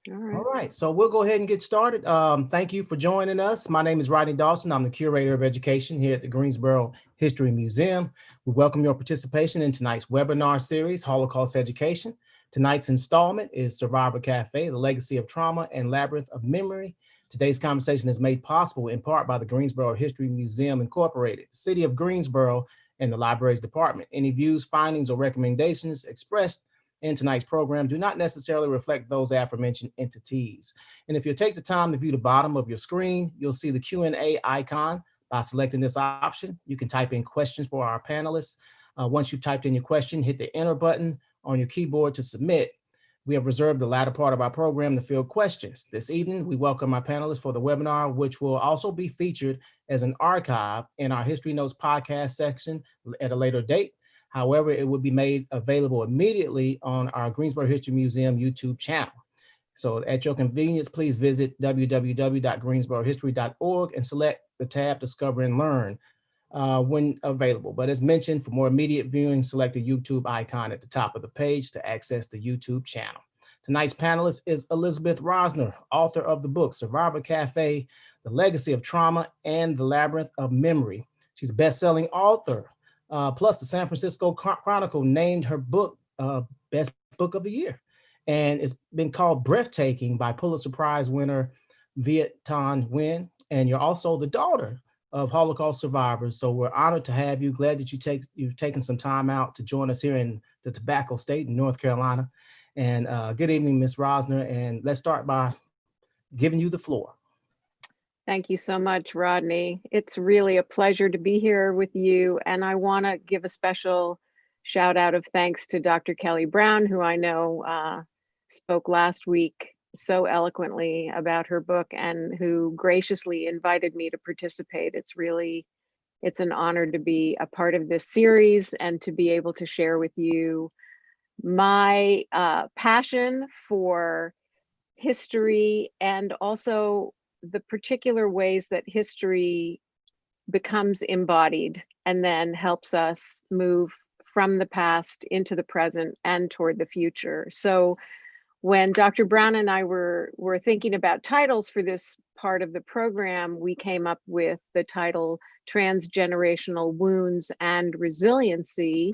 All All right. right, so we'll go ahead and get started. Thank you for joining us. My name is Rodney Dawson. I'm the curator of education here at the Greensboro History Museum. We welcome your participation in tonight's webinar series, Holocaust Education. Tonight's installment is Survivor Café, the legacy of trauma and labyrinth of memory. Today's conversation is made possible in part by the Greensboro History Museum Incorporated, the City of Greensboro, and the Libraries Department. Any views, findings, or recommendations expressed in tonight's program do not necessarily reflect those aforementioned entities. And if you take the time to view the bottom of your screen, you'll see the Q&A icon. By selecting this option, you can type in questions for our panelists. Once you've typed in your question, hit the enter button on your keyboard to submit. We have reserved the latter part of our program to field questions. This evening, we welcome our panelists for the webinar, which will also be featured as an archive in our History Notes podcast section at a later date. However, it will be made available immediately on our Greensboro History Museum YouTube channel. So at your convenience, please visit www.greensborohistory.org and select the tab Discover and Learn when available. But as mentioned, for more immediate viewing, select the YouTube icon at the top of the page to access the YouTube channel. Tonight's panelist is Elizabeth Rosner, author of the book Survivor Café, The Legacy of Trauma and the Labyrinth of Memory. She's a best-selling author. Plus, the San Francisco Chronicle named her book Best Book of the Year. And it's been called breathtaking by Pulitzer Prize winner Viet Thanh Nguyen. And you're also the daughter of Holocaust survivors. So we're honored to have you. Glad that you've taken some time out to join us here in the Tobacco State in North Carolina. And good evening, Ms. Rosner. And let's start by giving you the floor. Thank you so much, Rodney. It's really a pleasure to be here with you. And I want to give a special shout out of thanks to Dr. Kelly Brown, who I know spoke last week so eloquently about her book and who graciously invited me to participate. It's an honor to be a part of this series and to be able to share with you my passion for history and also the particular ways that history becomes embodied and then helps us move from the past into the present and toward the future. So when Dr. Brown and I were thinking about titles for this part of the program, we came up with the title Transgenerational Wounds and Resiliency,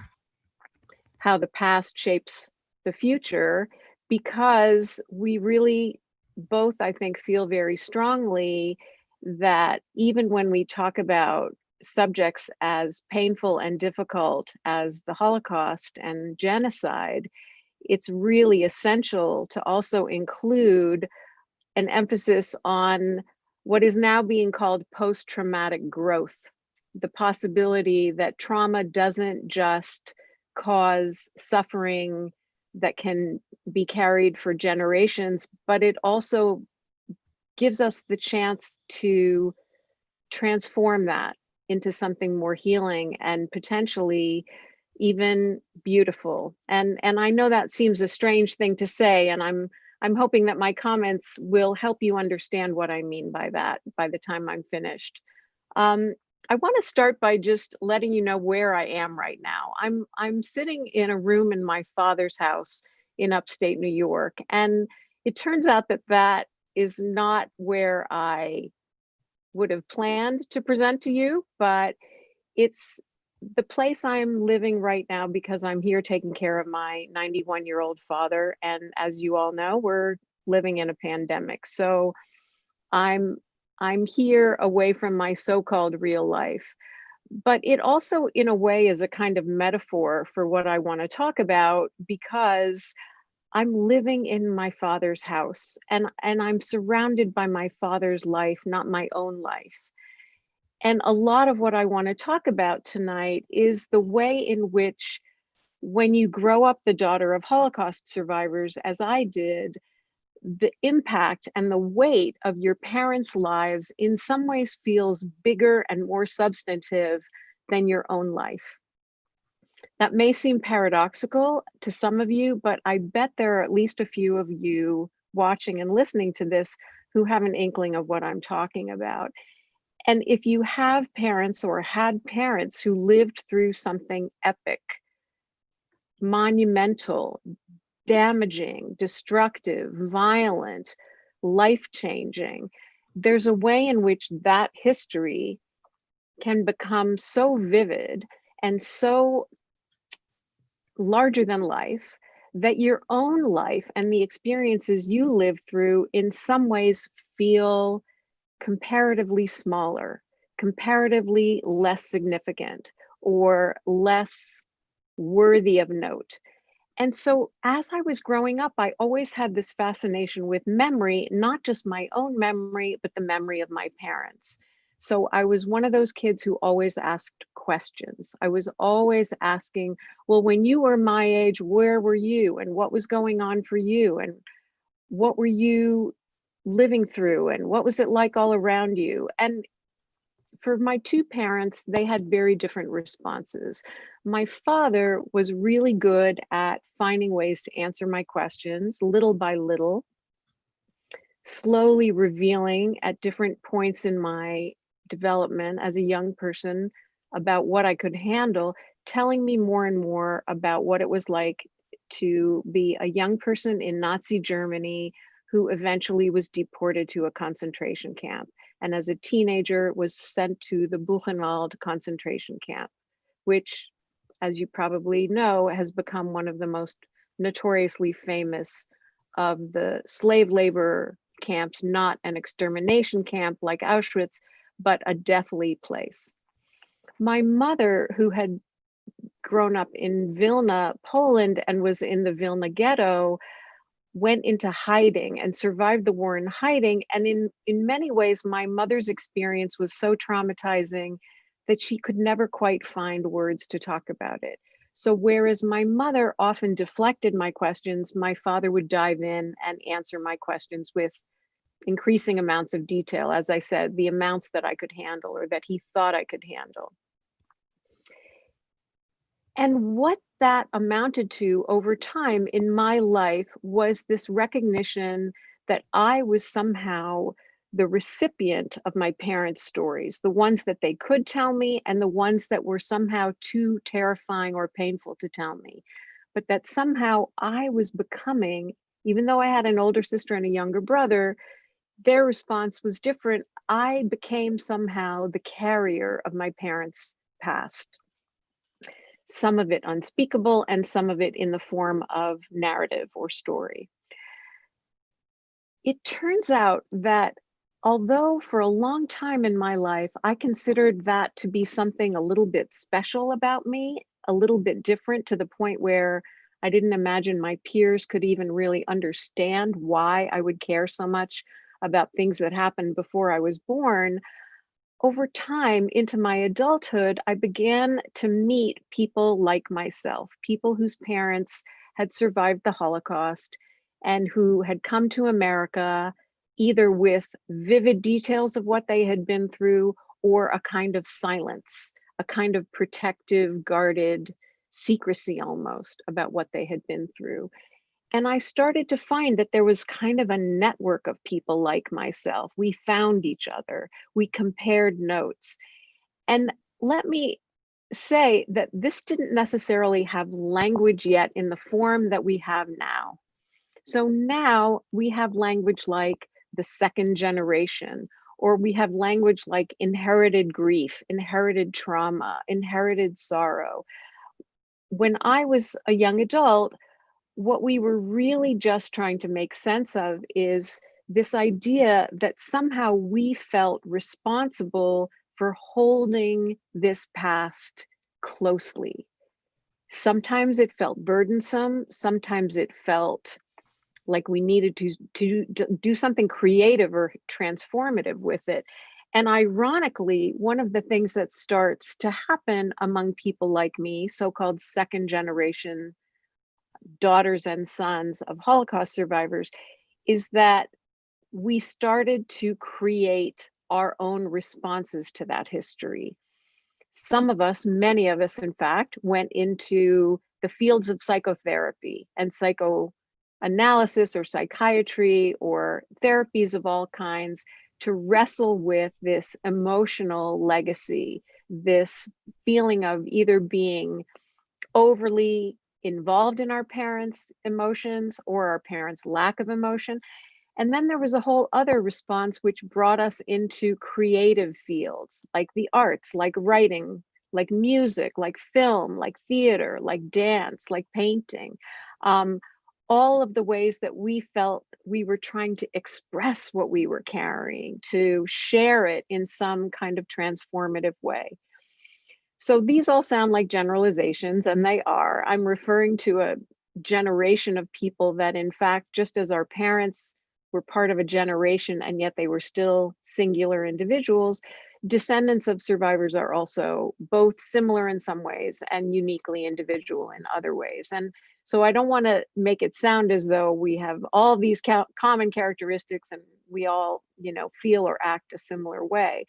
How the Past Shapes the Future, because we really both, I think, feel very strongly that even when we talk about subjects as painful and difficult as the Holocaust and genocide, it's really essential to also include an emphasis on what is now being called post-traumatic growth, the possibility that trauma doesn't just cause suffering that can be carried for generations, but it also gives us the chance to transform that into something more healing and potentially even beautiful. And I know that seems a strange thing to say, and I'm hoping that my comments will help you understand what I mean by that by the time I'm finished. I want to start by just letting you know where I am right now. I'm sitting in a room in my father's house in upstate New York, and it turns out that that is not where I would have planned to present to you, but it's the place I'm living right now because I'm here taking care of my 91-year-old father. And as you all know, we're living in a pandemic. So I'm here away from my so-called real life. But it also, in a way, is a kind of metaphor for what I want to talk about because I'm living in my father's house and I'm surrounded by my father's life, not my own life. And a lot of what I want to talk about tonight is the way in which, when you grow up the daughter of Holocaust survivors, as I did, the impact and the weight of your parents' lives in some ways feels bigger and more substantive than your own life. That may seem paradoxical to some of you, but I bet there are at least a few of you watching and listening to this who have an inkling of what I'm talking about. And if you have parents or had parents who lived through something epic, monumental, damaging, destructive, violent, life-changing. There's a way in which that history can become so vivid and so larger than life that your own life and the experiences you live through in some ways feel comparatively smaller, comparatively less significant, or less worthy of note. And so as I was growing up, I always had this fascination with memory, not just my own memory, but the memory of my parents. So I was one of those kids who always asked questions. I was always asking, well, when you were my age, where were you? And what was going on for you? And what were you living through? And what was it like all around you? And for my two parents, they had very different responses. My father was really good at finding ways to answer my questions little by little, slowly revealing at different points in my development as a young person about what I could handle, telling me more and more about what it was like to be a young person in Nazi Germany who eventually was deported to a concentration camp, and as a teenager was sent to the Buchenwald concentration camp, which, as you probably know, has become one of the most notoriously famous of the slave labor camps, not an extermination camp like Auschwitz, but a deathly place. My mother, who had grown up in Vilna, Poland, and was in the Vilna ghetto, went into hiding and survived the war in hiding. And in many ways, my mother's experience was so traumatizing that she could never quite find words to talk about it. So whereas my mother often deflected my questions, my father would dive in and answer my questions with increasing amounts of detail. As I said, the amounts that I could handle or that he thought I could handle. And what that amounted to over time in my life was this recognition that I was somehow the recipient of my parents' stories, the ones that they could tell me and the ones that were somehow too terrifying or painful to tell me. But that somehow I was becoming, even though I had an older sister and a younger brother, their response was different. I became somehow the carrier of my parents' past. Some of it unspeakable and some of it in the form of narrative or story. It turns out that although for a long time in my life, I considered that to be something a little bit special about me, a little bit different to the point where I didn't imagine my peers could even really understand why I would care so much about things that happened before I was born. Over time into my adulthood, I began to meet people like myself, people whose parents had survived the Holocaust and who had come to America either with vivid details of what they had been through or a kind of silence, a kind of protective, guarded secrecy almost about what they had been through. And I started to find that there was kind of a network of people like myself. We found each other, we compared notes. And let me say that this didn't necessarily have language yet in the form that we have now. So now we have language like the second generation, or we have language like inherited grief, inherited trauma, inherited sorrow. When I was a young adult, what we were really just trying to make sense of is this idea that somehow we felt responsible for holding this past closely. Sometimes it felt burdensome, sometimes it felt like we needed to do something creative or transformative with it. And ironically, one of the things that starts to happen among people like me, so-called second generation daughters and sons of Holocaust survivors, is that we started to create our own responses to that history. Some of us, many of us, in fact, went into the fields of psychotherapy and psychoanalysis or psychiatry or therapies of all kinds to wrestle with this emotional legacy, this feeling of either being overly involved in our parents' emotions or our parents' lack of emotion. And then there was a whole other response which brought us into creative fields like the arts, like writing, like music, like film, like theater, like dance, like painting. All of the ways that we felt we were trying to express what we were carrying, to share it in some kind of transformative way. So these all sound like generalizations, and they are. I'm referring to a generation of people that, in fact, just as our parents were part of a generation and yet they were still singular individuals, descendants of survivors are also both similar in some ways and uniquely individual in other ways. And so I don't want to make it sound as though we have all these common characteristics and we all, feel or act a similar way.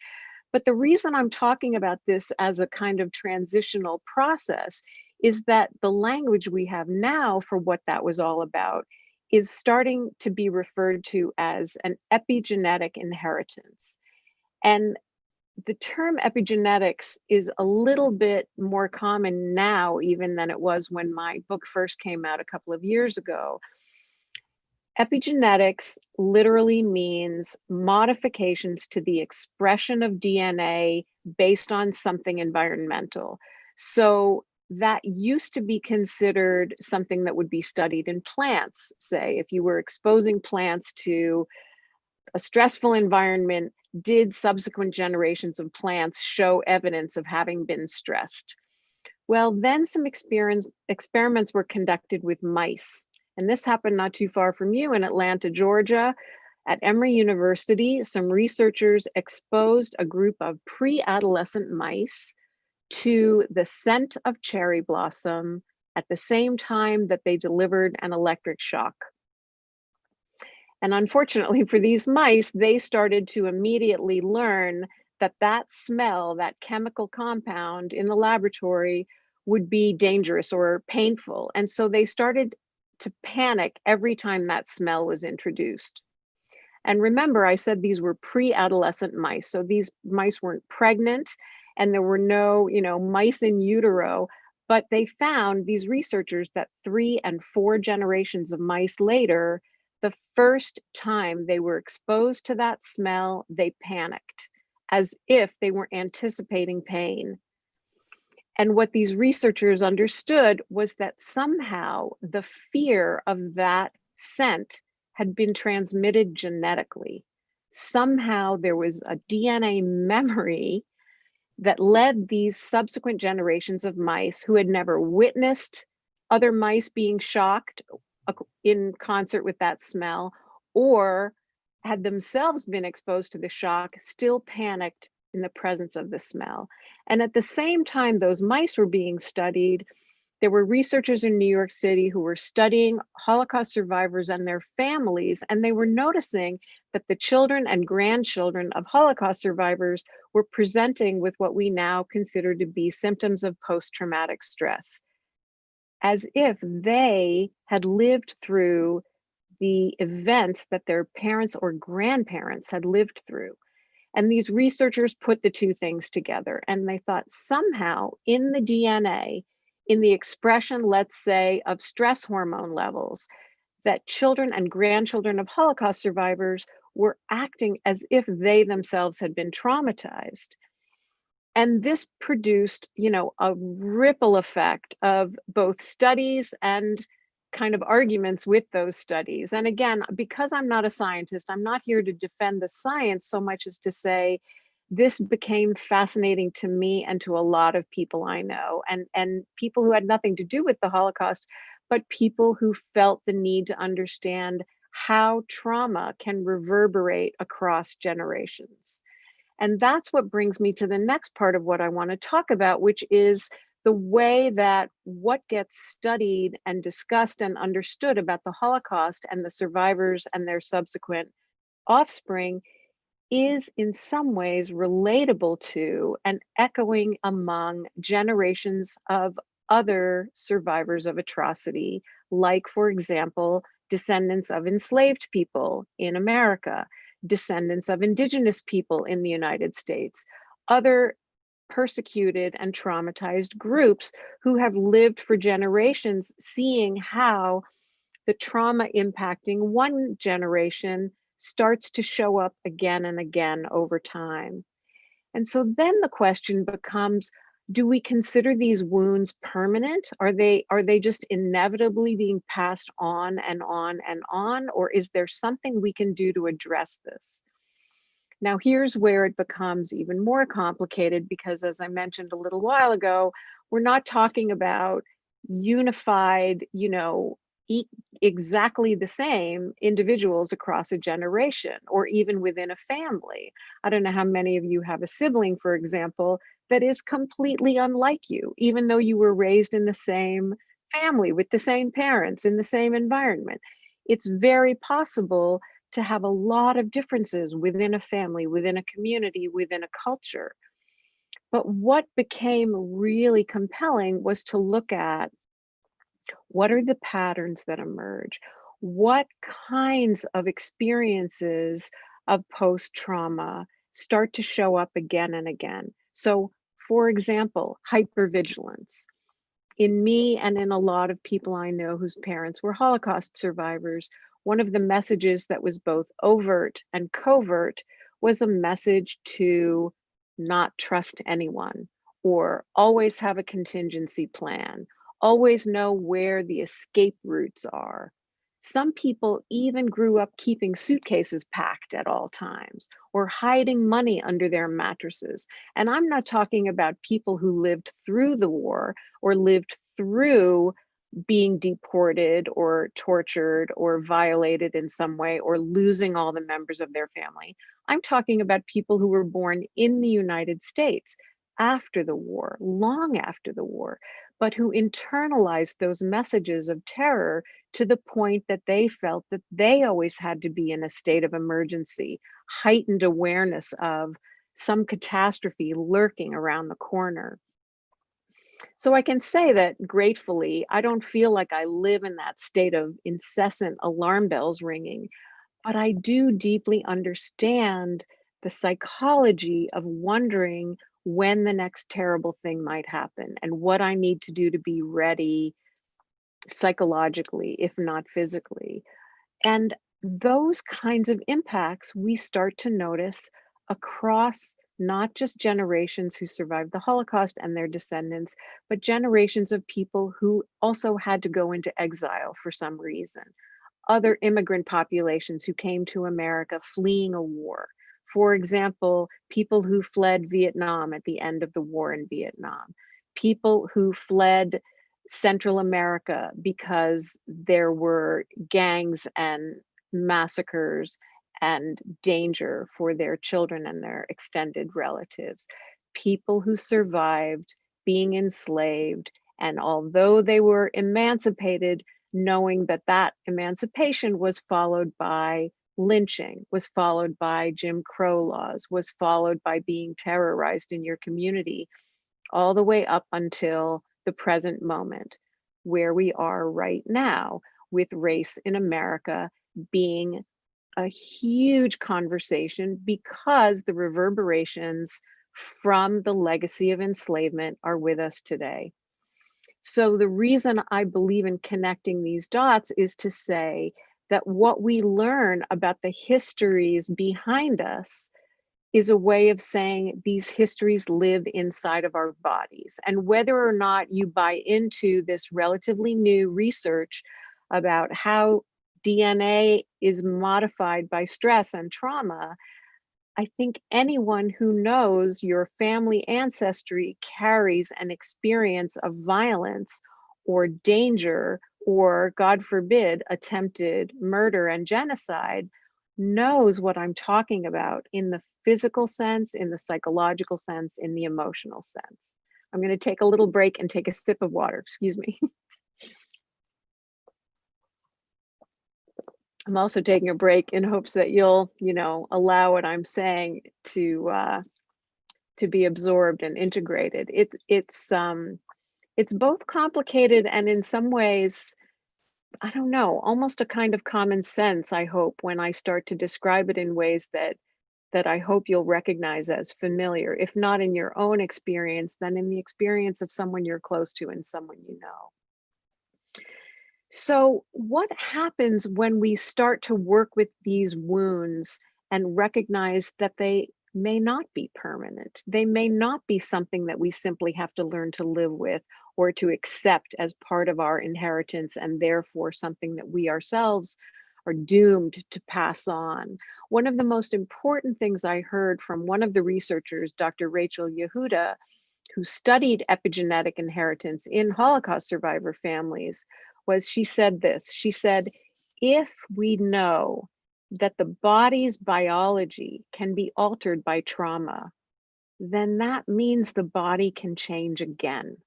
But the reason I'm talking about this as a kind of transitional process is that the language we have now for what that was all about is starting to be referred to as an epigenetic inheritance. And the term epigenetics is a little bit more common now even than it was when my book first came out a couple of years ago. Epigenetics literally means modifications to the expression of DNA based on something environmental. So that used to be considered something that would be studied in plants. Say, if you were exposing plants to a stressful environment, did subsequent generations of plants show evidence of having been stressed? Well, then some experiments were conducted with mice. And this happened not too far from you in Atlanta, Georgia. At Emory University, some researchers exposed a group of pre-adolescent mice to the scent of cherry blossom at the same time that they delivered an electric shock. And unfortunately for these mice, they started to immediately learn that that smell, that chemical compound in the laboratory would be dangerous or painful. And so they started to panic every time that smell was introduced. And remember, I said these were pre-adolescent mice. So these mice weren't pregnant and there were no, mice in utero, but they found, these researchers, that 3 and 4 generations of mice later, the first time they were exposed to that smell, they panicked as if they were anticipating pain. And what these researchers understood was that somehow the fear of that scent had been transmitted genetically. Somehow there was a DNA memory that led these subsequent generations of mice who had never witnessed other mice being shocked in concert with that smell, or had themselves been exposed to the shock, still panicked in the presence of the smell. And at the same time those mice were being studied, there were researchers in New York City who were studying Holocaust survivors and their families, and they were noticing that the children and grandchildren of Holocaust survivors were presenting with what we now consider to be symptoms of post-traumatic stress, as if they had lived through the events that their parents or grandparents had lived through. And these researchers put the two things together, and they thought somehow in the DNA, in the expression, let's say, of stress hormone levels, that children and grandchildren of Holocaust survivors were acting as if they themselves had been traumatized. And this produced, a ripple effect of both studies and kind of arguments with those studies. And again, because I'm not a scientist, I'm not here to defend the science so much as to say this became fascinating to me and to a lot of people I know, and people who had nothing to do with the Holocaust, but people who felt the need to understand how trauma can reverberate across generations. And that's what brings me to the next part of what I want to talk about, which is the way that what gets studied and discussed and understood about the Holocaust and the survivors and their subsequent offspring is in some ways relatable to and echoing among generations of other survivors of atrocity, like, for example, descendants of enslaved people in America, descendants of indigenous people in the United States, other persecuted and traumatized groups who have lived for generations, seeing how the trauma impacting one generation starts to show up again and again over time. And so then the question becomes, do we consider these wounds permanent? Are they just inevitably being passed on and on and on? Or is there something we can do to address this? Now, here's where it becomes even more complicated because, as I mentioned a little while ago, we're not talking about unified, exactly the same individuals across a generation or even within a family. I don't know how many of you have a sibling, for example, that is completely unlike you, even though you were raised in the same family with the same parents in the same environment. It's very possible to have a lot of differences within a family, within a community, within a culture. But what became really compelling was to look at what are the patterns that emerge? What kinds of experiences of post-trauma start to show up again and again? So, for example, hypervigilance. In me and in a lot of people I know whose parents were Holocaust survivors, one of the messages that was both overt and covert was a message to not trust anyone, or always have a contingency plan, always know where the escape routes are. Some people even grew up keeping suitcases packed at all times or hiding money under their mattresses. And I'm not talking about people who lived through the war or lived through being deported or tortured or violated in some way or losing all the members of their family. I'm talking about people who were born in the United States after the war, long after the war, but who internalized those messages of terror to the point that they felt that they always had to be in a state of emergency, heightened awareness of some catastrophe lurking around the corner. So I can say that gratefully, I don't feel like I live in that state of incessant alarm bells ringing, but I do deeply understand the psychology of wondering when the next terrible thing might happen and what I need to do to be ready psychologically, if not physically. And those kinds of impacts we start to notice across not just generations who survived the Holocaust and their descendants, but generations of people who also had to go into exile for some reason. Other immigrant populations who came to America fleeing a war. For example, people who fled Vietnam at the end of the war in Vietnam, people who fled Central America because there were gangs and massacres and danger for their children and their extended relatives, people who survived being enslaved, and although they were emancipated, knowing that that emancipation was followed by lynching, was followed by Jim Crow laws, was followed by being terrorized in your community, all the way up until the present moment, where we are right now with race in America being a huge conversation because the reverberations from the legacy of enslavement are with us today. So the reason I believe in connecting these dots is to say that what we learn about the histories behind us is a way of saying these histories live inside of our bodies. And whether or not you buy into this relatively new research about how DNA is modified by stress and trauma, I think anyone who knows your family ancestry carries an experience of violence or danger or, God forbid, attempted murder and genocide knows what I'm talking about in the physical sense, in the psychological sense, in the emotional sense. I'm going to take a little break and take a sip of water. Excuse me. I'm also taking a break in hopes that you'll, allow what I'm saying to be absorbed and integrated. It's both complicated and in some ways, I don't know, almost a kind of common sense, I hope, when I start to describe it in ways that that I hope you'll recognize as familiar, if not in your own experience, then in the experience of someone you're close to and someone you know. So, what happens when we start to work with these wounds and recognize that they may not be permanent? They may not be something that we simply have to learn to live with or to accept as part of our inheritance, and therefore something that we ourselves are doomed to pass on. One of the most important things I heard from one of the researchers, Dr. Rachel Yehuda, who studied epigenetic inheritance in Holocaust survivor families, was she said this. She said, if we know that the body's biology can be altered by trauma, then that means the body can change again.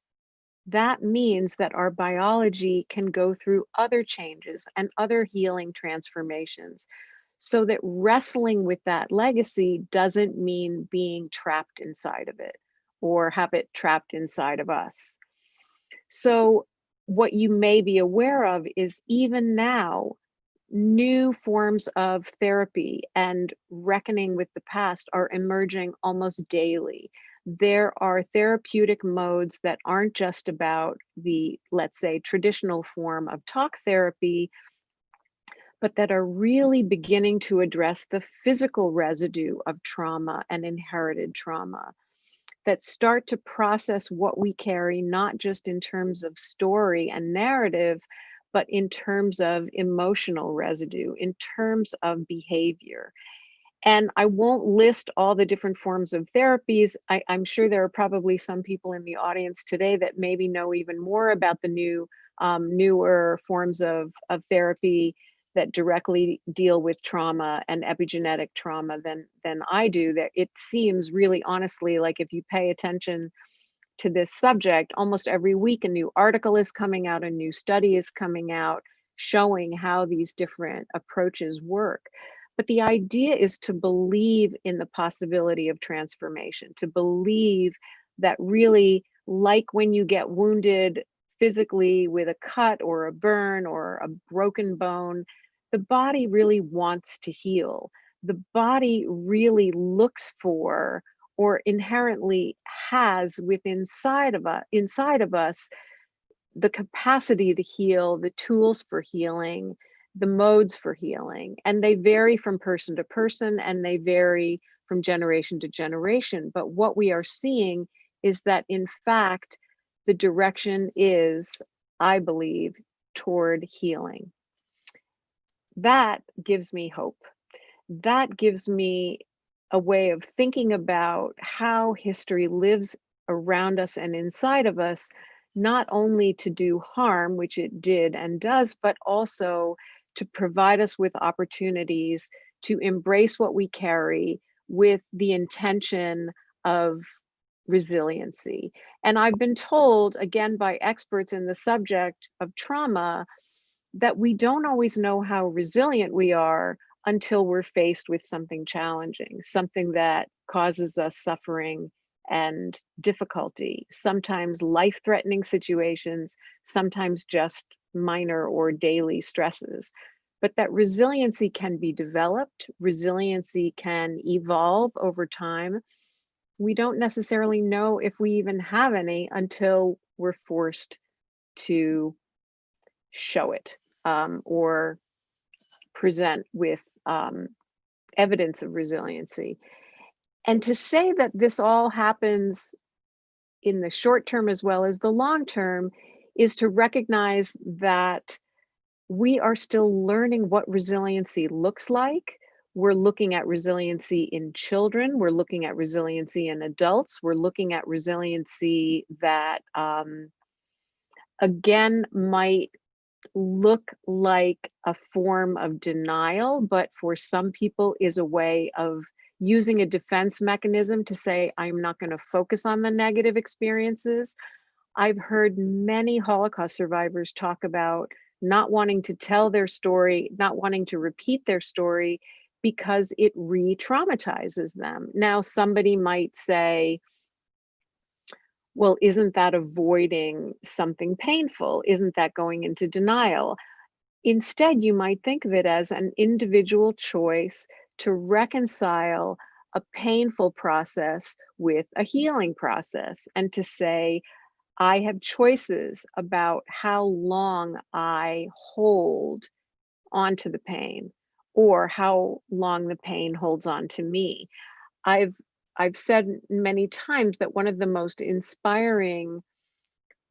That means that our biology can go through other changes and other healing transformations, so that wrestling with that legacy doesn't mean being trapped inside of it or have it trapped inside of us. So, what you may be aware of is even now, new forms of therapy and reckoning with the past are emerging almost daily. There are therapeutic modes that aren't just about the, let's say, traditional form of talk therapy, but that are really beginning to address the physical residue of trauma and inherited trauma, that start to process what we carry, not just in terms of story and narrative, but in terms of emotional residue, in terms of behavior. And I won't list all the different forms of therapies. I'm sure there are probably some people in the audience today that maybe know even more about the newer forms of therapy that directly deal with trauma and epigenetic trauma than I do. That it seems really honestly like, if you pay attention to this subject, almost every week a new article is coming out, a new study is coming out showing how these different approaches work. But the idea is to believe in the possibility of transformation, to believe that really, like when you get wounded physically with a cut or a burn or a broken bone, the body really wants to heal. The body really looks for, or inherently has inside of us, the capacity to heal, the tools for healing, the modes for healing. And they vary from person to person, and they vary from generation to generation. But what we are seeing is that, in fact, the direction is, I believe, toward healing. That gives me hope. That gives me a way of thinking about how history lives around us and inside of us, not only to do harm, which it did and does, but also to provide us with opportunities to embrace what we carry with the intention of resiliency. And I've been told, again, by experts in the subject of trauma, that we don't always know how resilient we are until we're faced with something challenging, something that causes us suffering and difficulty, sometimes life-threatening situations, sometimes just minor or daily stresses. But that resiliency can be developed, resiliency can evolve over time. We don't necessarily know if we even have any until we're forced to show it, or present with evidence of resiliency. And to say that this all happens in the short term as well as the long term is to recognize that we are still learning what resiliency looks like. We're looking at resiliency in children. We're looking at resiliency in adults. We're looking at resiliency that, again, might look like a form of denial, but for some people is a way of using a defense mechanism to say, I'm not going to focus on the negative experiences. I've heard many Holocaust survivors talk about not wanting to tell their story, not wanting to repeat their story because it re-traumatizes them. Now, somebody might say, well, isn't that avoiding something painful? Isn't that going into denial? Instead, you might think of it as an individual choice to reconcile a painful process with a healing process, and to say, I have choices about how long I hold onto the pain or how long the pain holds on to me. I've I've said many times that one of the most inspiring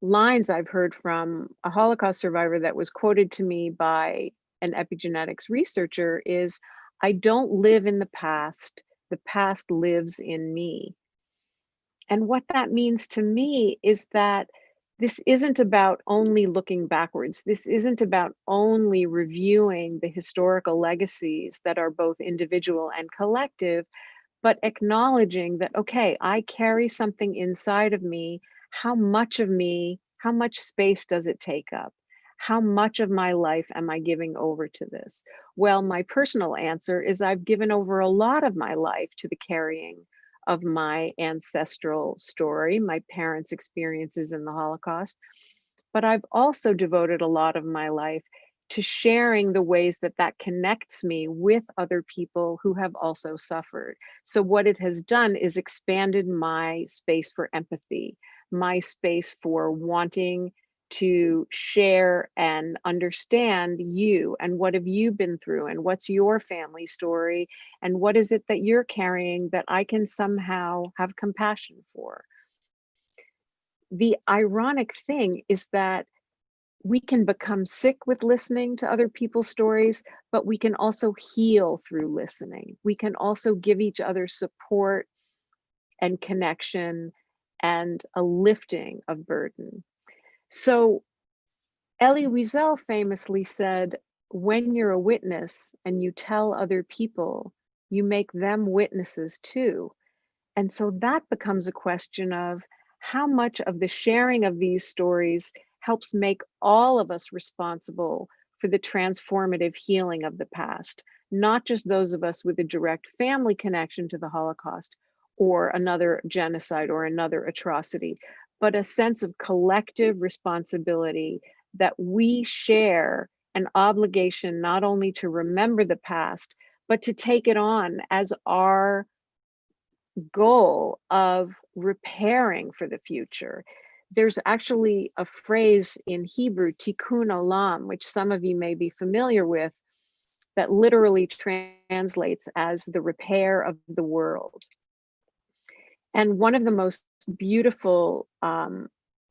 lines I've heard from a Holocaust survivor that was quoted to me by an epigenetics researcher is, I don't live in the past lives in me. And what that means to me is that this isn't about only looking backwards. This isn't about only reviewing the historical legacies that are both individual and collective, but acknowledging that, okay, I carry something inside of me. How much of me, how much space does it take up? How much of my life am I giving over to this? Well, my personal answer is I've given over a lot of my life to the carrying of my ancestral story, my parents' experiences in the Holocaust. But I've also devoted a lot of my life to sharing the ways that that connects me with other people who have also suffered. So what it has done is expanded my space for empathy, my space for wanting to share and understand you and what have you been through and what's your family story and what is it that you're carrying that I can somehow have compassion for. The ironic thing is that we can become sick with listening to other people's stories, but we can also heal through listening. We can also give each other support and connection and a lifting of burden. So Elie Wiesel famously said, when you're a witness and you tell other people, you make them witnesses too. And so that becomes a question of how much of the sharing of these stories helps make all of us responsible for the transformative healing of the past, not just those of us with a direct family connection to the Holocaust or another genocide or another atrocity, but a sense of collective responsibility that we share an obligation not only to remember the past, but to take it on as our goal of repairing for the future. There's actually a phrase in Hebrew, tikkun olam, which some of you may be familiar with, that literally translates as the repair of the world. And one of the most beautiful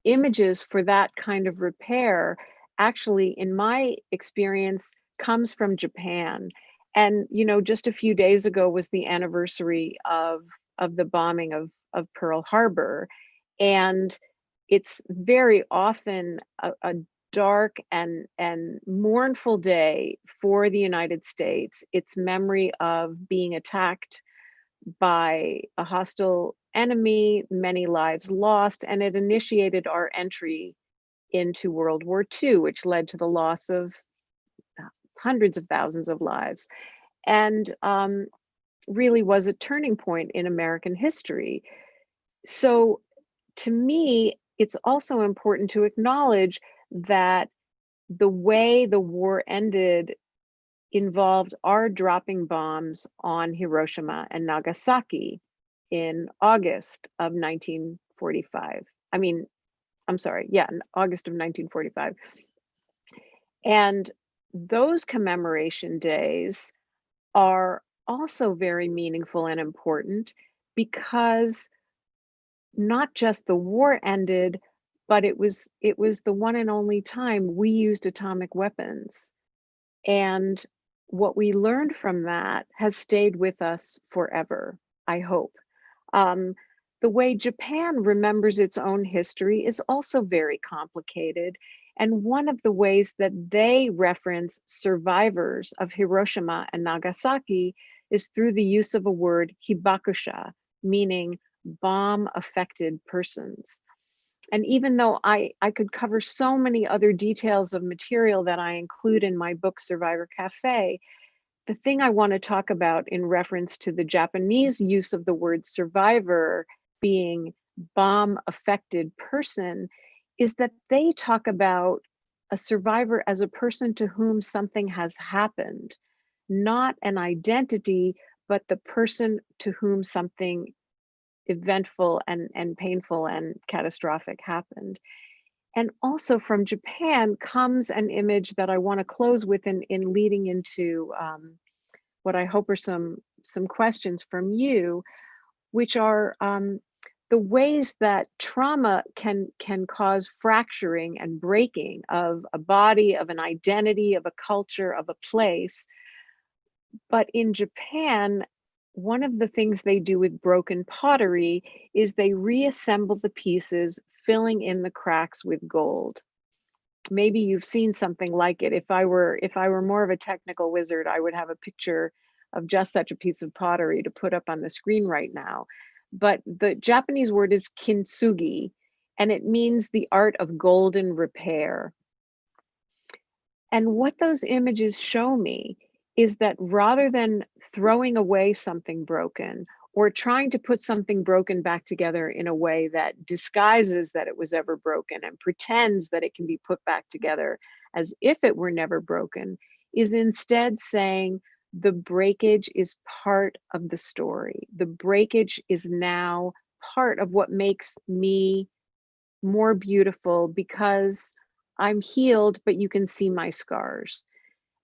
images for that kind of repair, actually, in my experience, comes from Japan. And, you know, just a few days ago was the anniversary of the bombing of Pearl Harbor. And it's very often a dark and mournful day for the United States. It's memory of being attacked by a hostile enemy, many lives lost, and it initiated our entry into World War II, which led to the loss of hundreds of thousands of lives. And really was a turning point in American history. So to me, it's also important to acknowledge that the way the war ended involved our dropping bombs on Hiroshima and Nagasaki in August of 1945. In August of 1945. And those commemoration days are also very meaningful and important because not just the war ended, but it was the one and only time we used atomic weapons. And what we learned from that has stayed with us forever, I hope. The way Japan remembers its own history is also very complicated. And one of the ways that they reference survivors of Hiroshima and Nagasaki is through the use of a word hibakusha, meaning bomb-affected persons. And even though I could cover so many other details of material that I include in my book, Survivor Café, the thing I want to talk about in reference to the Japanese use of the word survivor being bomb-affected person is that they talk about a survivor as a person to whom something has happened, not an identity, but the person to whom something eventful and painful and catastrophic happened. And also from Japan comes an image that I want to close with in leading into what I hope are some questions from you, which are the ways that trauma can cause fracturing and breaking of a body, of an identity, of a culture, of a place. But in Japan, one of the things they do with broken pottery is they reassemble the pieces, filling in the cracks with gold. Maybe you've seen something like it. If I were more of a technical wizard, I would have a picture of just such a piece of pottery to put up on the screen right now. But the Japanese word is kintsugi, and it means the art of golden repair. And what those images show me is that rather than throwing away something broken or trying to put something broken back together in a way that disguises that it was ever broken and pretends that it can be put back together as if it were never broken, is instead saying the breakage is part of the story. The breakage is now part of what makes me more beautiful because I'm healed, but you can see my scars.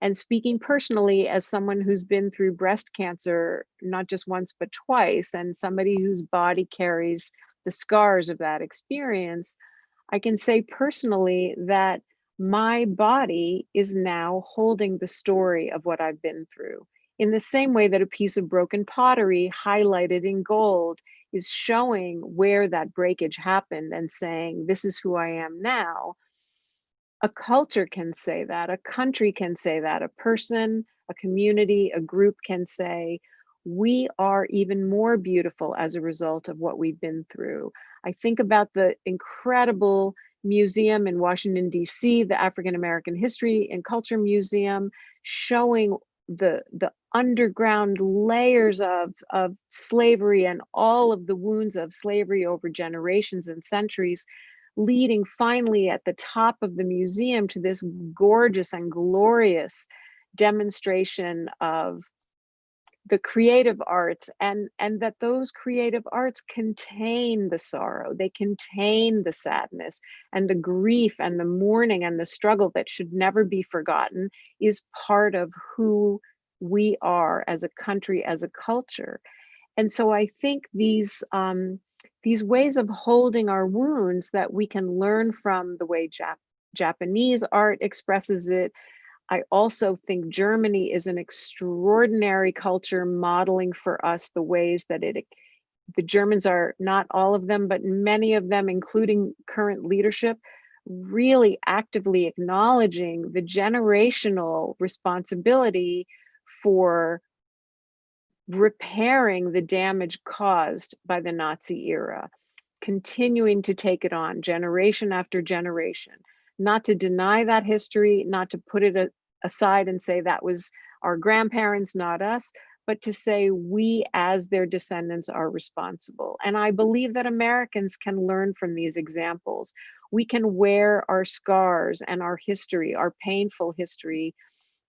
And speaking personally, as someone who's been through breast cancer, not just once, but twice, and somebody whose body carries the scars of that experience, I can say personally that my body is now holding the story of what I've been through. In the same way that a piece of broken pottery highlighted in gold is showing where that breakage happened and saying, this is who I am now. A culture can say that, a country can say that, a person, a community, a group can say, we are even more beautiful as a result of what we've been through. I think about the incredible museum in Washington, D.C., the African American History and Culture Museum, showing the underground layers of slavery and all of the wounds of slavery over generations and centuries, leading finally at the top of the museum to this gorgeous and glorious demonstration of the creative arts, and that those creative arts contain the sorrow, they contain the sadness and the grief and the mourning and the struggle that should never be forgotten, is part of who we are as a country, as a culture. And so I think these ways of holding our wounds that we can learn from the way Japanese art expresses it. I also think Germany is an extraordinary culture modeling for us the ways that the Germans are, not all of them, but many of them, including current leadership, really actively acknowledging the generational responsibility for repairing the damage caused by the Nazi era, continuing to take it on generation after generation, not to deny that history, not to put it aside and say that was our grandparents, not us, but to say we as their descendants are responsible. And I believe that Americans can learn from these examples. We can wear our scars and our history, our painful history,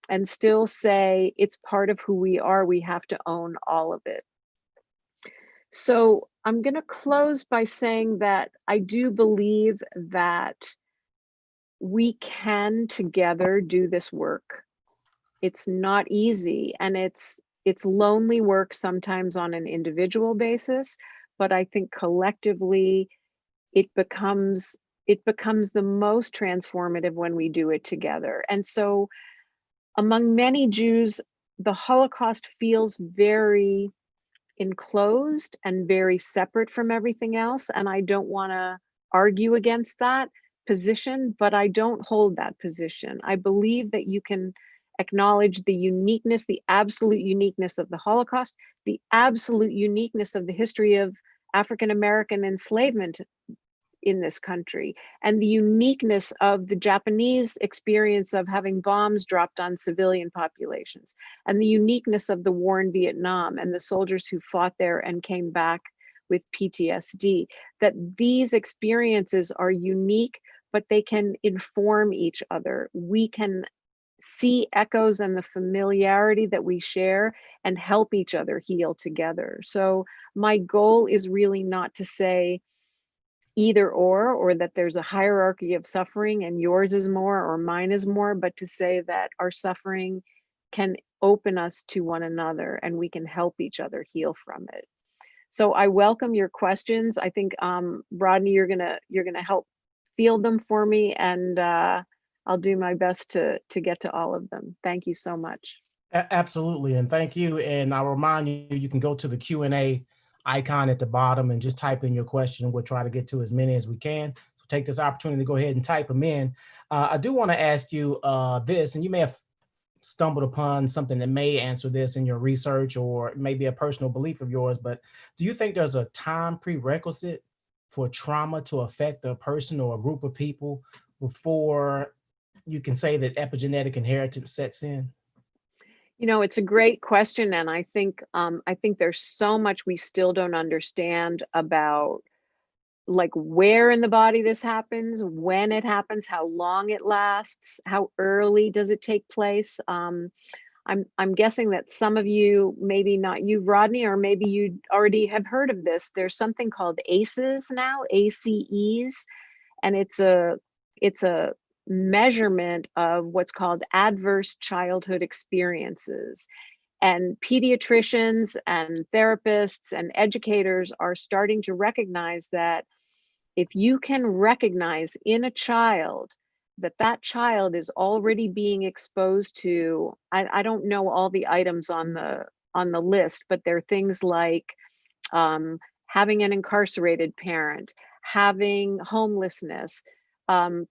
and still say it's part of who we are. We have to own all of it. So I'm going to close by saying that I do believe that we can together do this work. It's not easy, and it's lonely work sometimes on an individual basis, but I think collectively it becomes the most transformative when we do it together. And so among many Jews, the Holocaust feels very enclosed and very separate from everything else. And I don't want to argue against that position, but I don't hold that position. I believe that you can acknowledge the uniqueness, the absolute uniqueness of the Holocaust, the absolute uniqueness of the history of African American enslavement in this country, and the uniqueness of the Japanese experience of having bombs dropped on civilian populations, and the uniqueness of the war in Vietnam and the soldiers who fought there and came back with PTSD, that these experiences are unique, but they can inform each other. We can see echoes and the familiarity that we share and help each other heal together. So my goal is really not to say either or that there's a hierarchy of suffering and yours is more or mine is more, but to say that our suffering can open us to one another and we can help each other heal from it. So I welcome your questions. I think Rodney, you're gonna help field them for me, and I'll do my best to get to all of them. Thank you so much. Absolutely, and thank you. And I'll remind you, you can go to the Q&A icon at the bottom and just type in your question. We'll try to get to as many as we can. So take this opportunity to go ahead and type them in. I do want to ask you this, and you may have stumbled upon something that may answer this in your research or maybe a personal belief of yours, but do you think there's a time prerequisite for trauma to affect a person or a group of people before you can say that epigenetic inheritance sets in? You know, it's a great question, and I think there's so much we still don't understand about, like, where in the body this happens, when it happens, how long it lasts, how early does it take place. I'm guessing that some of you, maybe not you, Rodney, or maybe you already have heard of this. There's something called ACEs now, ACEs, and it's a measurement of what's called adverse childhood experiences. And pediatricians and therapists and educators are starting to recognize that if you can recognize in a child that that child is already being exposed to, I don't know all the items on the list, but there are things like having an incarcerated parent, having homelessness,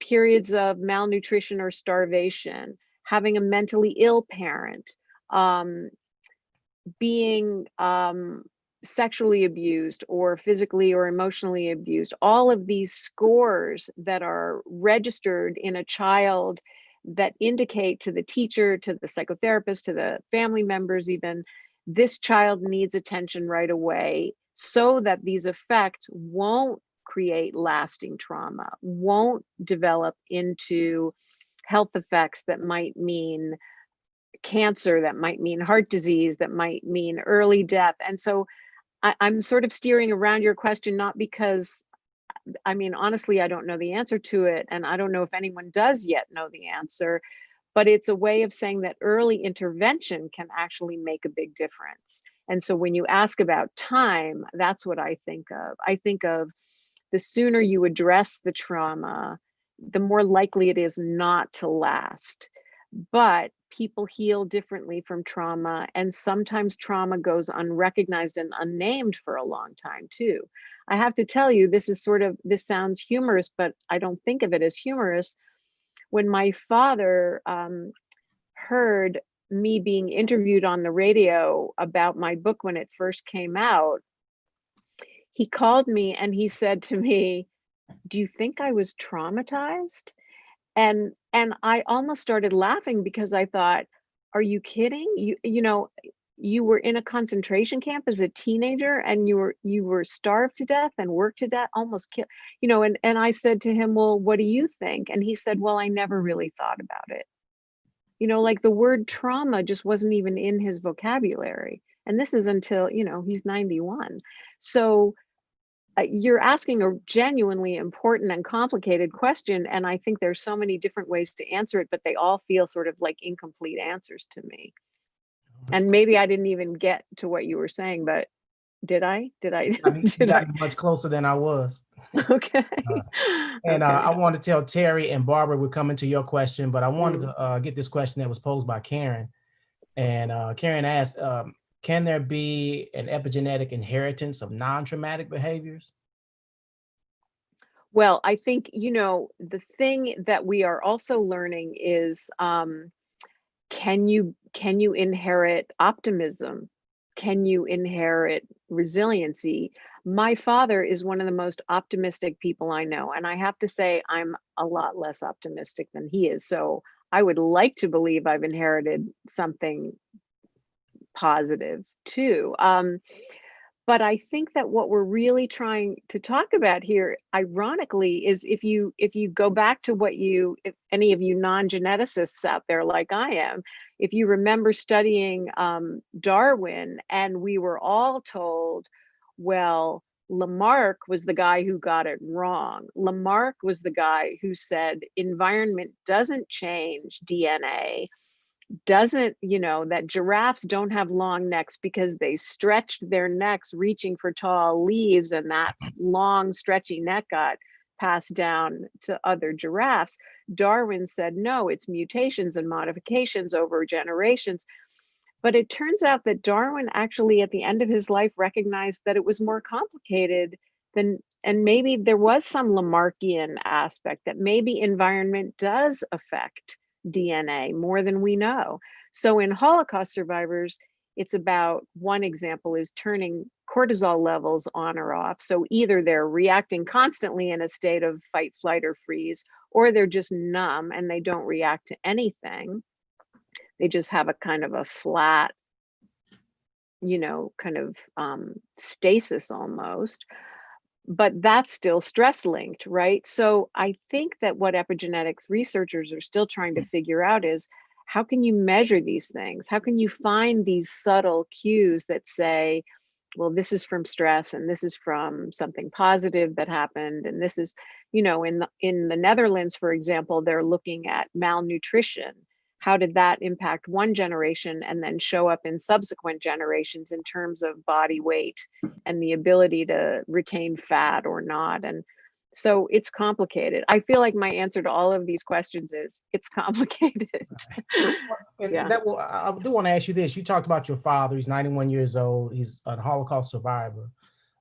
periods of malnutrition or starvation, having a mentally ill parent, being sexually abused or physically or emotionally abused. All of these scores that are registered in a child that indicate to the teacher, to the psychotherapist, to the family members even, this child needs attention right away, so that these effects won't create lasting trauma, won't develop into health effects that might mean cancer, that might mean heart disease, that might mean early death. And so I'm sort of steering around your question, not because, I mean, honestly, I don't know the answer to it, and I don't know if anyone does yet know the answer, but it's a way of saying that early intervention can actually make a big difference. And so when you ask about time, that's what I think of. I think of the sooner you address the trauma, the more likely it is not to last. But people heal differently from trauma, and sometimes trauma goes unrecognized and unnamed for a long time too. I have to tell you, this sounds humorous, but I don't think of it as humorous. When my father heard me being interviewed on the radio about my book when it first came out, he called me and he said to me, "Do you think I was traumatized?" And I almost started laughing because I thought, "Are you kidding? You were in a concentration camp as a teenager and you were starved to death and worked to death, almost killed, and I said to him, 'Well, what do you think?' And he said, 'Well, I never really thought about it.'" Like the word trauma just wasn't even in his vocabulary. And this is until, he's 91. So you're asking a genuinely important and complicated question, and I think there's so many different ways to answer it, but they all feel sort of like incomplete answers to me. And maybe I didn't even get to what you were saying, but did I? I mean, you Did got I? me much closer than I was. Okay. And Okay. I want to tell Terry and Barbara we're coming to your question, but I wanted Mm. to get this question that was posed by Karen. And Karen asked, can there be an epigenetic inheritance of non-traumatic behaviors? Well, I think, the thing that we are also learning is, can you inherit optimism? Can you inherit resiliency? My father is one of the most optimistic people I know, and I have to say I'm a lot less optimistic than he is. So I would like to believe I've inherited something positive too. But I think that what we're really trying to talk about here, ironically, is if you go back to what if any of you non-geneticists out there like I am, if you remember studying Darwin, and we were all told, well, Lamarck was the guy who got it wrong. Lamarck was the guy who said environment doesn't change DNA, doesn't, that giraffes don't have long necks because they stretched their necks reaching for tall leaves, and that long stretchy neck got passed down to other giraffes. Darwin said, no, it's mutations and modifications over generations. But it turns out that Darwin actually, at the end of his life, recognized that it was more complicated than, and maybe there was some Lamarckian aspect, that maybe environment does affect DNA more than we know. So in Holocaust survivors, it's about, one example is turning cortisol levels on or off. So either they're reacting constantly in a state of fight, flight, or freeze, or they're just numb and they don't react to anything. They just have a kind of a flat, kind of stasis almost. But that's still stress linked, right? So I think that what epigenetics researchers are still trying to figure out is, how can you measure these things? How can you find these subtle cues that say, well, this is from stress, and this is from something positive that happened, and this is, in the Netherlands, for example, they're looking at malnutrition. How did that impact one generation and then show up in subsequent generations in terms of body weight and the ability to retain fat or not? And so it's complicated. I feel like my answer to all of these questions is, it's complicated. And Yeah. that will, I do want to ask you this. You talked about your father. He's 91 years old. He's a Holocaust survivor.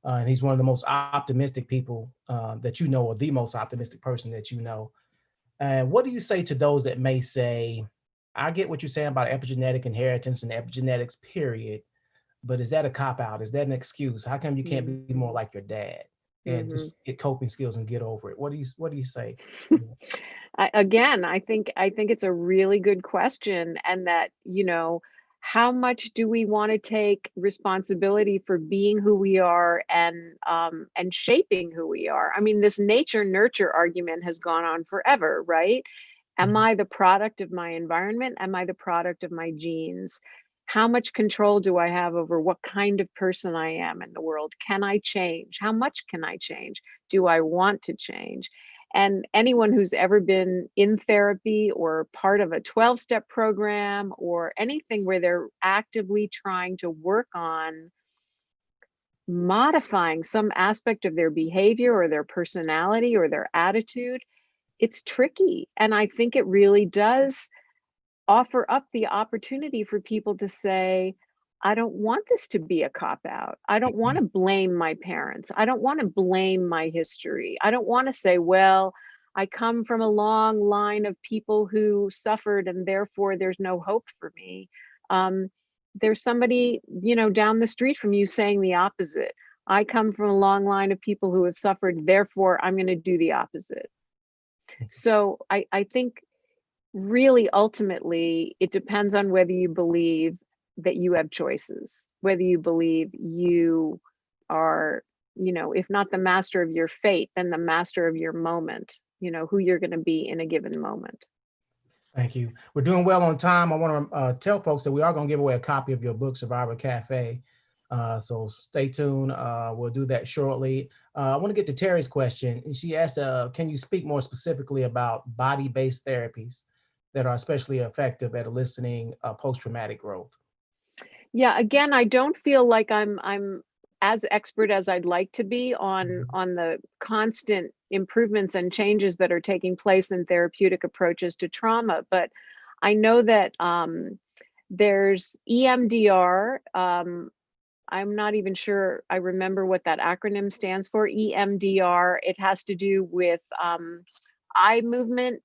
And he's one of the most optimistic people that you know, or the most optimistic person that you know. And what do you say to those that may say, I get what you're saying about epigenetic inheritance and epigenetics, period, but is that a cop-out? Is that an excuse? How come you can't be more like your dad and just get coping skills and get over it? What do you say? I think it's a really good question, and that, how much do we want to take responsibility for being who we are, and shaping who we are? I mean, this nature nurture argument has gone on forever, right? Am I the product of my environment? Am I the product of my genes? How much control do I have over what kind of person I am in the world? Can I change? How much can I change? Do I want to change? And anyone who's ever been in therapy or part of a 12-step program or anything where they're actively trying to work on modifying some aspect of their behavior or their personality or their attitude, it's tricky. And I think it really does offer up the opportunity for people to say, I don't want this to be a cop-out. I don't want to blame my parents. I don't want to blame my history. I don't want to say, well, I come from a long line of people who suffered and therefore there's no hope for me. There's somebody, down the street from you saying the opposite. I come from a long line of people who have suffered, therefore I'm going to do the opposite. So I think really ultimately it depends on whether you believe that you have choices, whether you believe you are, if not the master of your fate, then the master of your moment, who you're going to be in a given moment. Thank you. We're doing well on time. I want to tell folks that we are going to give away a copy of your book, Survivor Café. So stay tuned. We'll do that shortly. I want to get to Terry's question. She asked, can you speak more specifically about body-based therapies that are especially effective at eliciting post-traumatic growth? Yeah, again, I don't feel like I'm as expert as I'd like to be on the constant improvements and changes that are taking place in therapeutic approaches to trauma, but I know that there's EMDR. I'm not even sure I remember what that acronym stands for. EMDR. It has to do with eye movement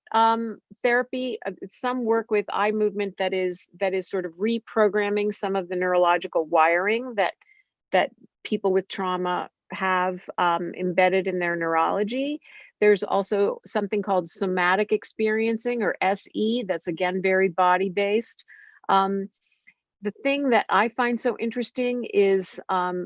therapy. Some work with eye movement that is sort of reprogramming some of the neurological wiring that people with trauma have embedded in their neurology. There's also something called somatic experiencing, or SE, that's again very body based. the thing that I find so interesting is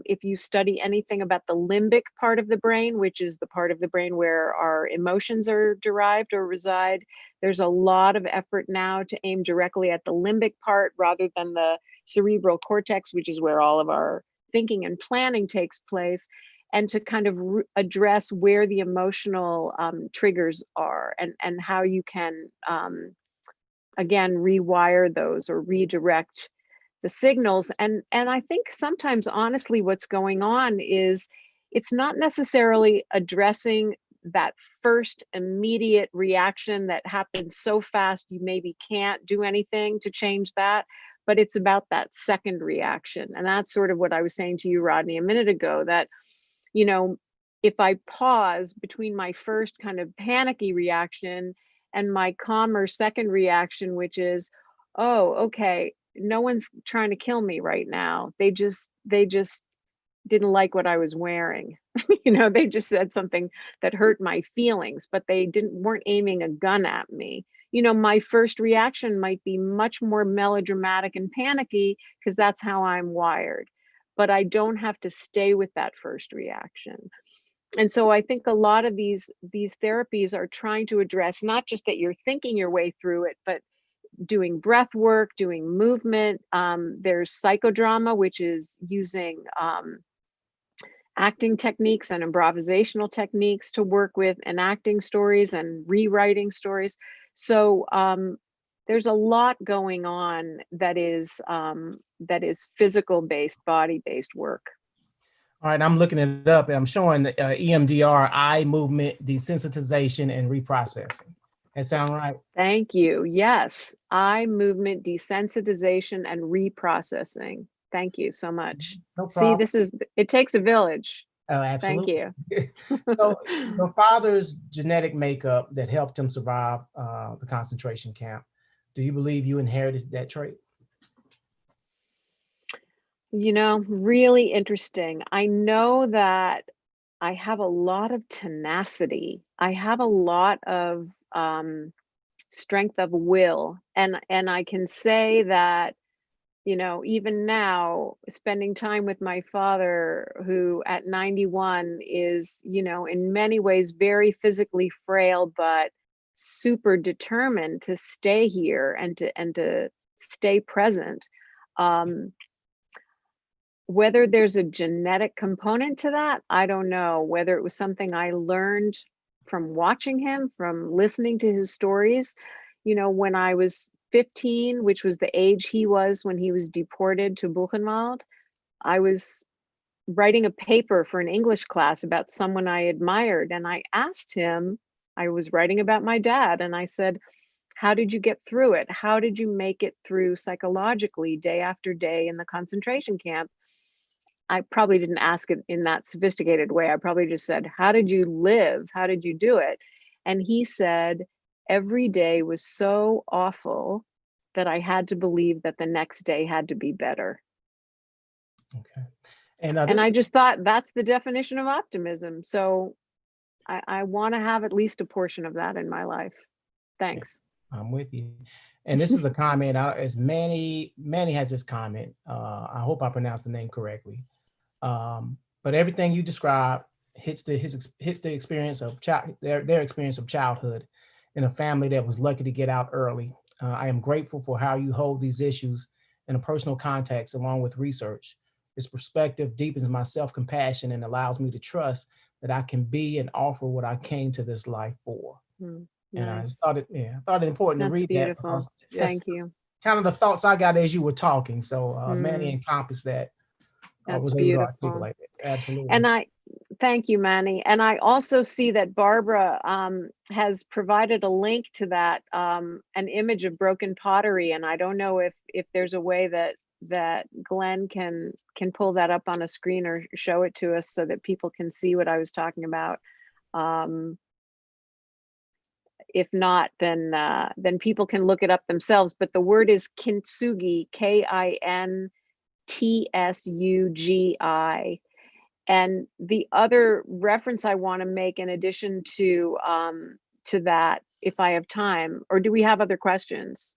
if you study anything about the limbic part of the brain, which is the part of the brain where our emotions are derived or reside, there's a lot of effort now to aim directly at the limbic part rather than the cerebral cortex, which is where all of our thinking and planning takes place, and to kind of address where the emotional triggers are and how you can, again, rewire those or redirect the signals. And I think sometimes, honestly, what's going on is it's not necessarily addressing that first immediate reaction that happens so fast you maybe can't do anything to change that, but it's about that second reaction. And that's sort of what I was saying to you, Rodney, a minute ago, that, you know, if I pause between my first kind of panicky reaction and my calmer second reaction, which is, oh, okay, no one's trying to kill me right now. They just didn't like what I was wearing. You know, they just said something that hurt my feelings, but they weren't aiming a gun at me. You know, my first reaction might be much more melodramatic and panicky because that's how I'm wired. But I don't have to stay with that first reaction. And so I think a lot of these therapies are trying to address not just that you're thinking your way through it, but doing breath work, doing movement. There's psychodrama, which is using acting techniques and improvisational techniques to work with enacting stories and rewriting stories. So there's a lot going on that is physical based, body based work. All right, I'm looking it up and I'm showing EMDR, eye movement, desensitization, and reprocessing. That sound right? Thank you. Yes, eye movement, desensitization, and reprocessing. Thank you so much. No See, problem. it takes a village. Oh, Thank absolutely. you. So your father's genetic makeup that helped him survive the concentration camp, do you believe you inherited that trait? You know, really interesting. I know that I have a lot of tenacity. I have a lot of strength of will, and I can say that, you know, even now, spending time with my father, who at 91 is, you know, in many ways very physically frail, but super determined to stay here and to stay present. Um, Whether there's a genetic component to that, I don't know. Whether it was something I learned from watching him, from listening to his stories. You know, when I was 15, which was the age he was when he was deported to Buchenwald, I was writing a paper for an English class about someone I admired. And I asked him, I was writing about my dad, and I said, how did you get through it? How did you make it through psychologically day after day in the concentration camp? I probably didn't ask it in that sophisticated way. I probably just said, how did you live? How did you do it? And he said, every day was so awful that I had to believe that the next day had to be better. Okay. And I just thought that's the definition of optimism. So I want to have at least a portion of that in my life. Thanks. I'm with you. And this is a comment, as Manny has this comment. I hope I pronounced the name correctly. But everything you describe hits the experience of their experience of childhood in a family that was lucky to get out early. I am grateful for how you hold these issues in a personal context along with research. This perspective deepens my self-compassion and allows me to trust that I can be and offer what I came to this life for. And I just thought I thought it important to That's read that beautiful. because Thank you. kind of the thoughts I got as you were talking. So Manny encompassed that. I That's was able to beautiful. articulate it. Absolutely. And thank you, Manny. And I also see that Barbara has provided a link to that, an image of broken pottery. And I don't know if there's a way that Glenn can pull that up on a screen or show it to us so that people can see what I was talking about. If not, then people can look it up themselves. But the word is kintsugi, KINTSUGI. And the other reference I want to make, in addition to that, if I have time, or do we have other questions?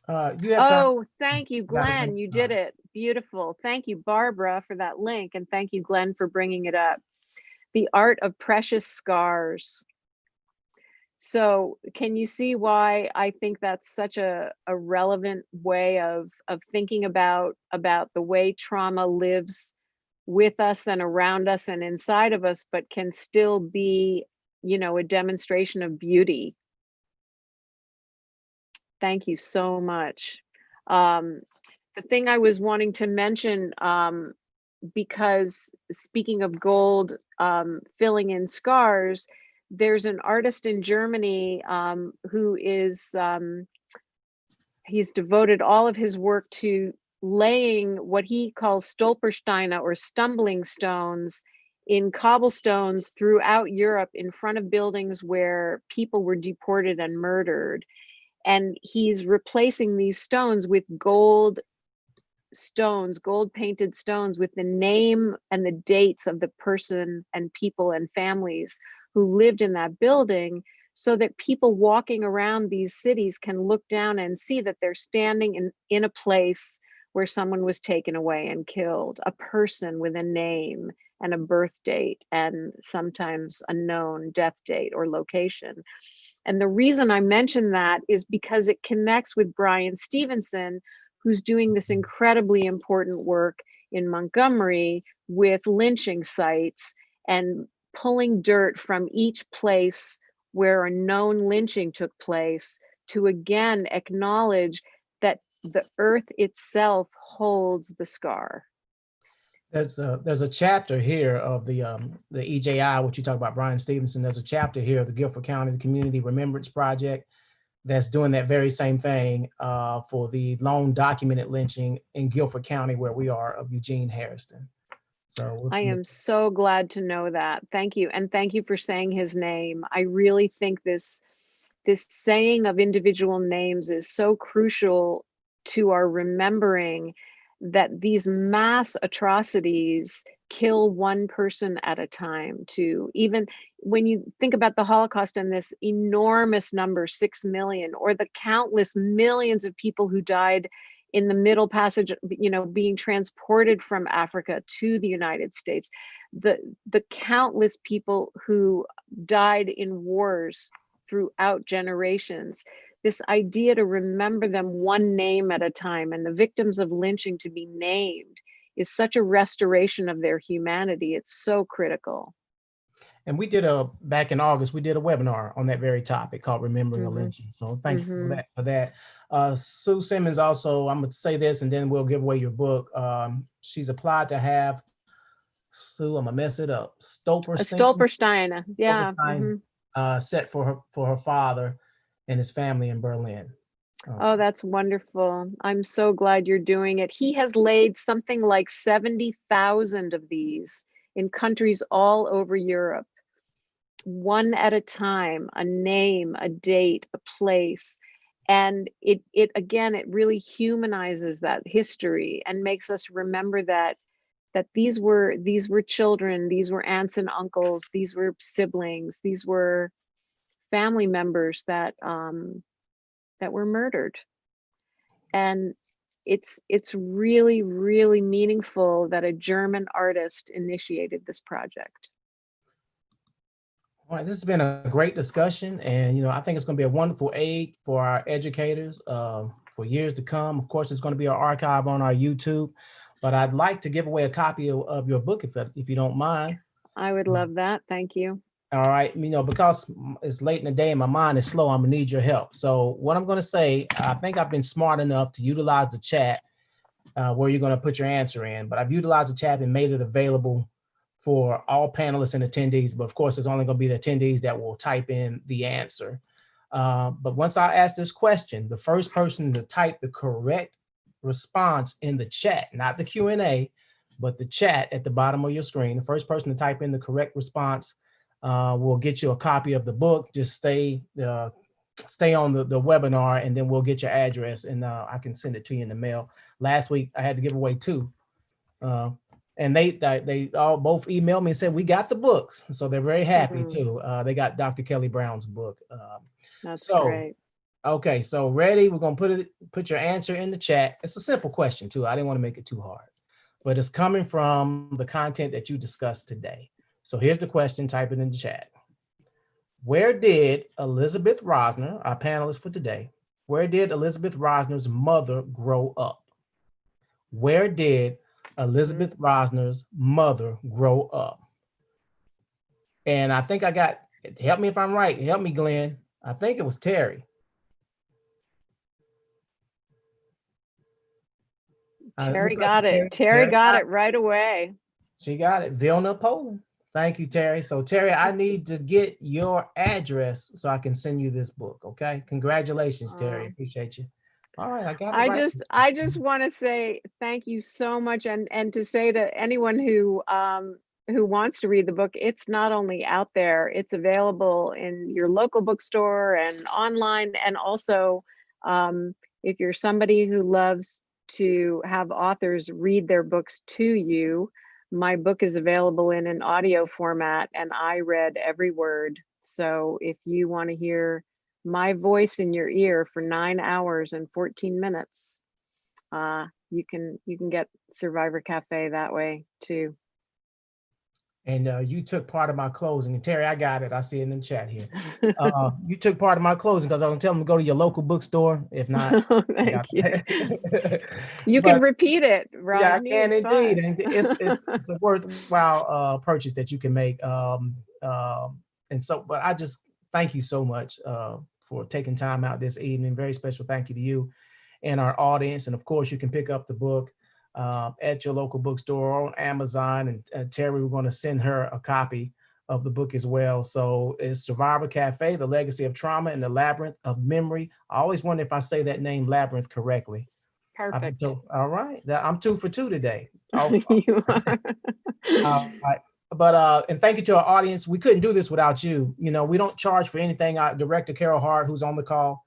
You have time Oh, thank you, about a minute? Glenn. You did it. Beautiful. Thank you, Barbara, for that link. And thank you, Glenn, for bringing it up. The Art of Precious Scars. So can you see why I think that's such a relevant way of thinking about the way trauma lives with us and around us and inside of us, but can still be, you know, a demonstration of beauty. Thank you so much. The thing I was wanting to mention, because speaking of gold, filling in scars, there's an artist in Germany who is, he's devoted all of his work to laying what he calls Stolpersteine, or stumbling stones, in cobblestones throughout Europe in front of buildings where people were deported and murdered. And he's replacing these stones with gold stones, gold painted stones with the name and the dates of the person and people and families who lived in that building, so that people walking around these cities can look down and see that they're standing in a place where someone was taken away and killed, a person with a name and a birth date and sometimes a known death date or location. And the reason I mention that is because it connects with Brian Stevenson, who's doing this incredibly important work in Montgomery with lynching sites and pulling dirt from each place where a known lynching took place to again acknowledge that the earth itself holds the scar. There's a chapter here of the EJI, which you talk about, Brian Stevenson. There's a chapter here of the Guilford County Community Remembrance Project that's doing that very same thing for the lone documented lynching in Guilford County, where we are, of Eugene Harrison. So I am so glad to know that. Thank you. And thank you for saying his name. I really think this saying of individual names is so crucial to our remembering that these mass atrocities kill one person at a time too. Even when you think about the Holocaust and this enormous number, 6 million, or the countless millions of people who died in the Middle Passage, you know, being transported from Africa to the United States, the countless people who died in wars throughout generations, this idea to remember them one name at a time, and the victims of lynching to be named, is such a restoration of their humanity. It's so critical. And we did back in August, we did a webinar on that very topic called Remembering a Lynching. So thank you for that. Sue Simmons also, I'm gonna say this and then we'll give away your book. She's applied to have, Sue, I'm gonna mess it up, Stolperstein, yeah. Set for her father and his family in Berlin. Oh, that's wonderful. I'm so glad you're doing it. He has laid something like 70,000 of these in countries all over Europe, one at a time, a name, a date, a place. And it again, it really humanizes that history and makes us remember that these were children, these were aunts and uncles, these were siblings, these were family members that were murdered. And it's really, really meaningful that a German artist initiated this project. All right, this has been a great discussion, and you know, I think it's going to be a wonderful aid for our educators for years to come. Of course, it's going to be an archive on our YouTube, but I'd like to give away a copy of your book if you don't mind. I would love that. Thank you. All right, you know, because it's late in the day and my mind is slow, I'm gonna need your help. So what I'm gonna say, I think I've been smart enough to utilize the chat where you're gonna put your answer in, but I've utilized the chat and made it available for all panelists and attendees. But of course, it's only gonna be the attendees that will type in the answer. But once I ask this question, the first person to type the correct response in the chat, not the Q&A, but the chat at the bottom of your screen, the first person to type in the correct response we'll get you a copy of the book. Just stay on the webinar, and then we'll get your address, and I can send it to you in the mail. Last week I had to give away 2, and they all both emailed me and said we got the books, so they're very happy too. They got Dr. Kelly Brown's book. That's great. Okay, so ready? We're gonna put your answer in the chat. It's a simple question too. I didn't want to make it too hard, but it's coming from the content that you discussed today. So here's the question. Type it in the chat. Where did Elizabeth Rosner, our panelist for today, where did Elizabeth Rosner's mother grow up? Where did Elizabeth Rosner's mother grow up? And I think I got, help me if I'm right. Help me, Glenn. I think it was Terry. Terry got it. Terry got it right away. She got it. Vilna, Poland. Thank you, Terry. So Terry, I need to get your address so I can send you this book. Okay. Congratulations, Terry. Appreciate you. All right, I got it right. I just want to say thank you so much, and to say to anyone who wants to read the book, it's not only out there, it's available in your local bookstore and online, and also if you're somebody who loves to have authors read their books to you, my book is available in an audio format, and I read every word. So if you want to hear my voice in your ear for 9 hours and 14 minutes, you can get Survivor Cafe that way too. And you took part of my closing. And Terry, I got it. I see it in the chat here. You took part of my closing because I was telling them to go to your local bookstore. If not, thank you. You can repeat it, Rodney. Yeah, I can indeed. And it's a worthwhile purchase that you can make. And so, but I just thank you so much for taking time out this evening. Very special thank you to you and our audience. And of course, you can pick up the book at your local bookstore or on Amazon. And Terry, we're going to send her a copy of the book as well. So it's Survivor Cafe, The Legacy of Trauma and the Labyrinth of Memory. I always wonder if I say that name Labyrinth correctly. Perfect. All right. I'm 2 for 2 today. You are. All right. But and thank you to our audience. We couldn't do this without you. You know, we don't charge for anything. Our director, Carol Hart, who's on the call,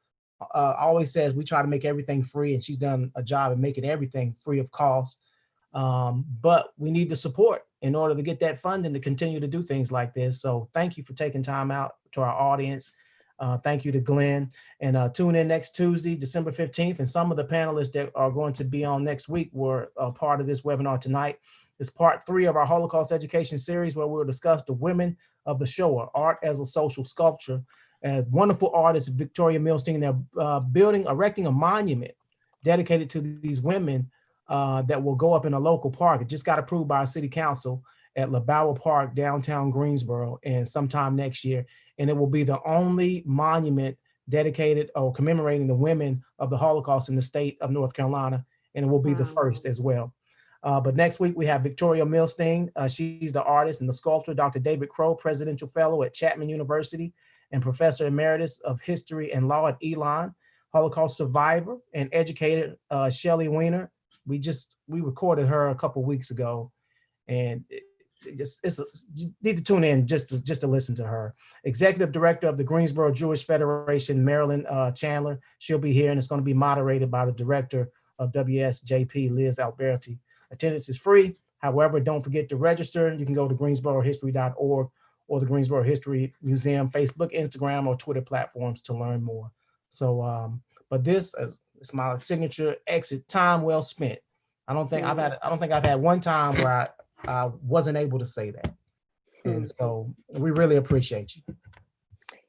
always says we try to make everything free, and she's done a job of making everything free of cost. But we need the support in order to get that funding to continue to do things like this. So thank you for taking time out to our audience. Thank you to Glenn, and tune in next Tuesday, December 15th. And some of the panelists that are going to be on next week were a part of this webinar tonight. It's part 3 of our Holocaust education series, where we'll discuss the women of the Shoah, art as a social sculpture. Wonderful artist Victoria Milstein, they're erecting a monument dedicated to these women that will go up in a local park. It just got approved by our city council at LaBauer Park, downtown Greensboro, and sometime next year. And it will be the only monument dedicated or commemorating the women of the Holocaust in the state of North Carolina. And it will be the first as well. But next week we have Victoria Milstein. She's the artist and the sculptor. Dr. David Crow, Presidential Fellow at Chapman University and Professor Emeritus of History and Law at Elon. Holocaust survivor and educator Shelley Weiner. We recorded her a couple weeks ago, and you need to tune in just to listen to her. Executive Director of the Greensboro Jewish Federation, Marilyn Chandler. She'll be here, and it's going to be moderated by the Director of WSJP, Liz Alberti. Attendance is free. However, don't forget to register. You can go to greensborohistory.org or the Greensboro History Museum Facebook, Instagram, or Twitter platforms to learn more. So, but this is my signature exit. Time well spent. I don't think I've had one time where I wasn't able to say that. And so we really appreciate you.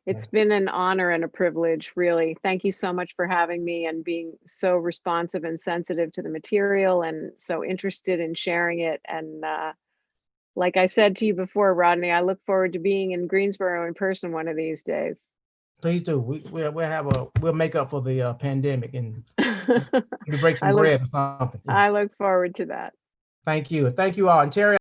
It's been an honor and a privilege, really. Thank you so much for having me and being so responsive and sensitive to the material and so interested in sharing it. And like I said to you before, Rodney, I look forward to being in Greensboro in person one of these days. Please do. We'll make up for the pandemic and maybe break some bread or something. I look forward to that. Thank you. Thank you all. And Terry,